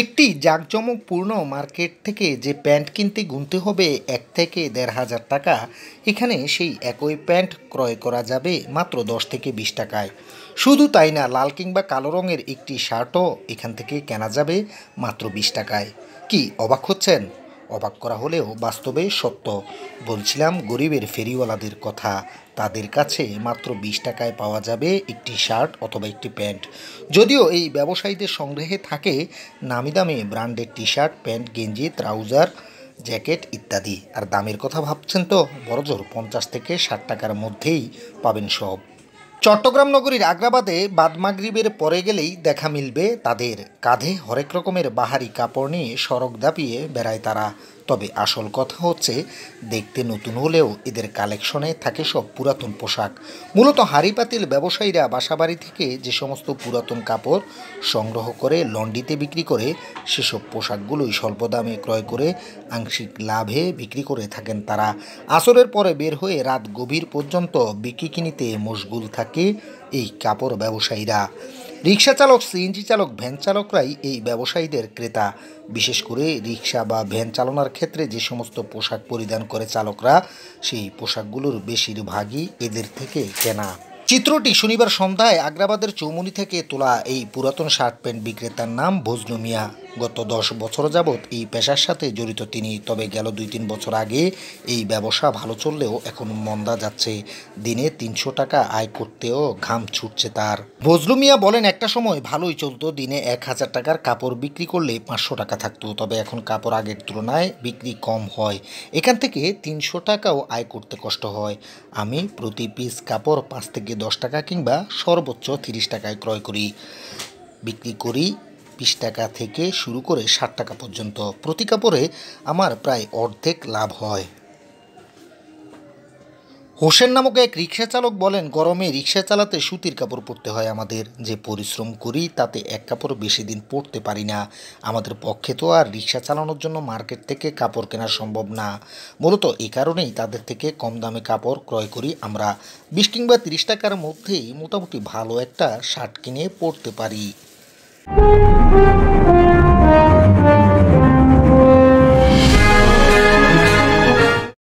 একটি জাঁকজমকপূর্ণ মার্কেট থেকে যে প্যান্ট কিনতে গুনতে হবে ১ থেকে ১,৫০০ টাকা, এখানে সেই একই প্যান্ট ক্রয় করা যাবে মাত্র ১০ থেকে ২০ টাকায়। শুধু তাই না, লাল কিংবা কালো রঙের একটি শার্টও এখান থেকে কেনা যাবে মাত্র ২০ টাকায়। কি অবাক হচ্ছেন? অবাক করা হলেও বাস্তবে সত্য। বলছিলাম গরিবের ফেরিওয়ালাদের কথা। তাদের কাছে মাত্র ২০ টাকায় পাওয়া যাবে একটি শার্ট অথবা একটি প্যান্ট। যদিও এই ব্যবসায়ীদের সংগ্রহে থাকে নামি দামি ব্র্যান্ডের টি শার্ট, প্যান্ট, গেঞ্জি, ট্রাউজার, জ্যাকেট ইত্যাদি। আর দামের কথা ভাবছেন তো, বড়জোর ৫০ থেকে ৬০ টাকার মধ্যেই পাবেন সব। চট্টগ্রাম নগরীর আগ্রাবাদে বাদ মাগরিবের পরে গেলেই দেখা মিলবে তাদের। কাঁধে হরেক রকমের বাহারি কাপড় নিয়ে সড়ক দাপিয়ে বেড়ায় তারা। তবে আসল কথা হচ্ছে, দেখতে নতুন হলেও এদের কালেকশনে থাকে সব পুরাতন পোশাক। মূলত হাঁড়ি পাতিল ব্যবসায়ীরা বাসাবাড়ি থেকে যে সমস্ত পুরাতন কাপড় সংগ্রহ করে লন্ডিতে বিক্রি করে, সেসব পোশাকগুলোই স্বল্প দামে ক্রয় করে আংশিক লাভে বিক্রি করে থাকেন তারা। আসরের পরে বের হয়ে রাত গভীর পর্যন্ত বিকিনিতে মশগুল থাকে এই কাপড় ব্যবসায়ীরা। রিক্সা চালক, সিএনজি চালক, ভ্যান চালকরাই এই ব্যবসায়ীদের ক্রেতা। বিশেষ করে রিক্সা বা ভ্যান চালানোর ক্ষেত্রে যে সমস্ত পোশাক পরিধান করে চালকরা, সেই পোশাকগুলোর বেশিরভাগই এদের থেকে কেনা। চিত্রটি শনিবার সন্ধ্যায় আগ্রাবাদের চৌমুনি থেকে তোলা। এই পুরাতন শার্ট প্যান্ট বিক্রেতার নাম বজলু মিয়া। গত ১০ বছর যাবৎ এই পেশার সাথে জড়িত তিনি। তবে গেল ২-৩ বছর আগে এই ব্যবসা ভালো চললেও এখন মন্দা যাচ্ছে। দিনে ৩০০ টাকা আয় করতেও ঘাম ছুটছে তার। বজলু মিয়া বলেন, একটা সময় ভালোই চলতো। দিনে ১,০০০ টাকার কাপড় বিক্রি করলে ৫০০ টাকা থাকতো। তবে এখন কাপড় আগের তুলনায় বিক্রি কম হয়। এখান থেকে ৩০০ টাকাও আয় করতে কষ্ট হয়। আমি প্রতি পিস কাপড় ৫ থেকে ১০ টাকা কিংবা সর্বোচ্চ ৩০ টাকায় ক্রয় করি। বিক্রি করি ২০ টাকা থেকে শুরু করে ৬০ টাকা পর্যন্ত। প্রতি কাপড়ে আমার প্রায় অর্ধেক লাভ হয়। হোসেন নামক এক রিক্সা চালক বলেন, গরমে রিক্সা চালাতে সুতির কাপড় পরতে হয় আমাদের। যে পরিশ্রম করি তাতে এক কাপড় বেশি দিন পরতে পারি না। আমাদের পক্ষে তো আর রিক্সা চালানোর জন্য মার্কেট থেকে কাপড় কেনা সম্ভব না। মূলত এই কারণেই তাদের থেকে কম দামে কাপড় ক্রয় করি আমরা। ২০ কিংবা ৩০ টাকার মধ্যেই মোটামুটি ভালো একটা শার্ট কিনে পরতে পারি।